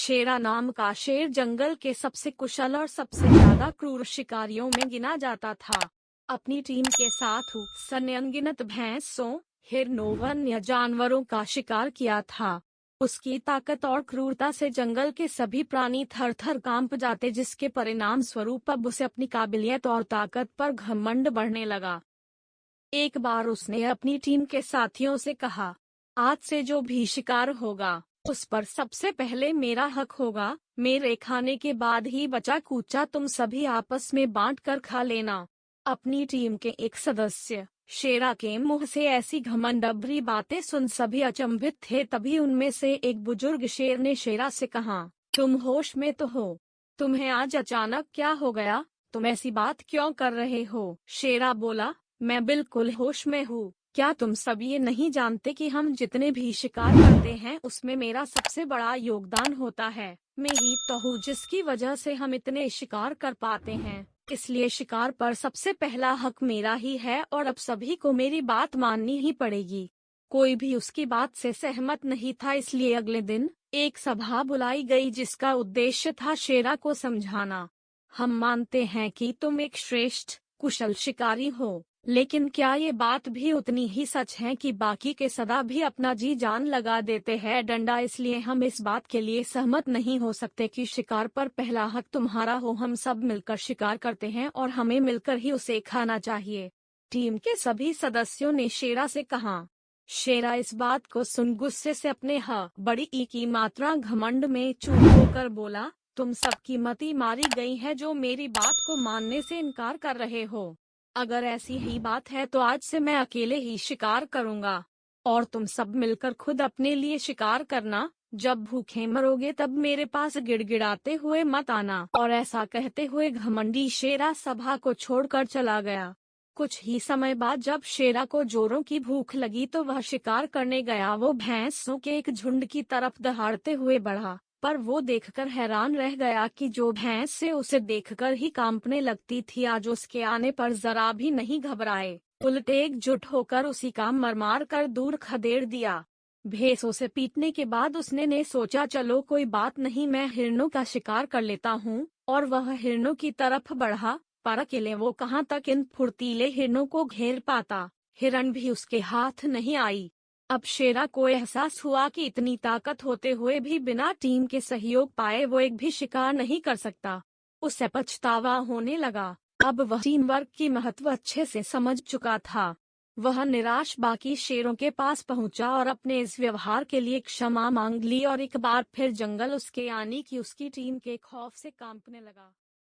शेरा नाम का शेर जंगल के सबसे कुशल और सबसे ज्यादा क्रूर शिकारियों में गिना जाता था। अपनी टीम के साथ उसने अनगिनत भैंसों, हिरणों, वन्य जानवरों का शिकार किया था। उसकी ताकत और क्रूरता से जंगल के सभी प्राणी थर थर कांप जाते, जिसके परिणाम स्वरूप अब उसे अपनी काबिलियत और ताकत पर घमंड बढ़ने लगा। एक बार उसने अपनी टीम के साथियों से कहा, आज से जो भी शिकार होगा उस पर सबसे पहले मेरा हक होगा। मेरे खाने के बाद ही बचा कूचा तुम सभी आपस में बांट कर खा लेना। अपनी टीम के एक सदस्य शेरा के मुंह से ऐसी घमंडभरी बातें सुन सभी अचंभित थे। तभी उनमें से एक बुजुर्ग शेर ने शेरा से कहा, तुम होश में तो हो? तुम्हें आज अचानक क्या हो गया? तुम ऐसी बात क्यों कर रहे हो? शेरा बोला, मैं बिल्कुल होश में हूँ। क्या तुम सब ये नहीं जानते कि हम जितने भी शिकार करते हैं उसमें मेरा सबसे बड़ा योगदान होता है। मैं ही तो हूँ जिसकी वजह से हम इतने शिकार कर पाते हैं। इसलिए शिकार पर सबसे पहला हक मेरा ही है और अब सभी को मेरी बात माननी ही पड़ेगी। कोई भी उसकी बात से सहमत नहीं था, इसलिए अगले दिन एक सभा बुलाई गई जिसका उद्देश्य था शेरा को समझाना। हम मानते हैं कि तुम एक श्रेष्ठ कुशल शिकारी हो, लेकिन क्या ये बात भी उतनी ही सच है कि बाकी के सदा भी अपना जी जान लगा देते हैं डंडा? इसलिए हम इस बात के लिए सहमत नहीं हो सकते कि शिकार पर पहला हक तुम्हारा हो। हम सब मिलकर शिकार करते हैं और हमें मिलकर ही उसे खाना चाहिए। टीम के सभी सदस्यों ने शेरा से कहा। शेरा इस बात को सुन गुस्से से अपने बड़ी ई की मात्रा घमंड में चूर होकर बोला, तुम सबकी मति मारी गई है जो मेरी बात को मानने से इनकार कर रहे हो। अगर ऐसी ही बात है तो आज से मैं अकेले ही शिकार करूंगा और तुम सब मिलकर खुद अपने लिए शिकार करना। जब भूखे मरोगे तब मेरे पास गिड़गिड़ाते हुए मत आना। और ऐसा कहते हुए घमंडी शेरा सभा को छोड़कर चला गया। कुछ ही समय बाद जब शेरा को जोरों की भूख लगी तो वह शिकार करने गया। वो भैंसों के एक झुंड की तरफ दहाड़ते हुए बढ़ा, पर वो देखकर हैरान रह गया कि जो भैंस से उसे देखकर ही कांपने लगती थी आज उसके आने पर जरा भी नहीं घबराए, उल्टे एकजुट होकर उसी का मरमार कर दूर खदेड़ दिया। भैंसों से पीटने के बाद उसने ने सोचा, चलो कोई बात नहीं, मैं हिरणों का शिकार कर लेता हूँ। और वह हिरणों की तरफ बढ़ा, पर अकेले वो कहाँ तक इन फुर्तीले हिरणों को घेर पाता। हिरण भी उसके हाथ नहीं आई। अब शेरा को एहसास हुआ कि इतनी ताकत होते हुए भी बिना टीम के सहयोग पाए वो एक भी शिकार नहीं कर सकता। उसे पछतावा होने लगा। अब वह टीम वर्क की महत्व अच्छे से समझ चुका था। वह निराश बाकी शेरों के पास पहुंचा और अपने इस व्यवहार के लिए क्षमा मांग ली और एक बार फिर जंगल उसके आने की उसकी टीम के खौफ से कांपने लगा।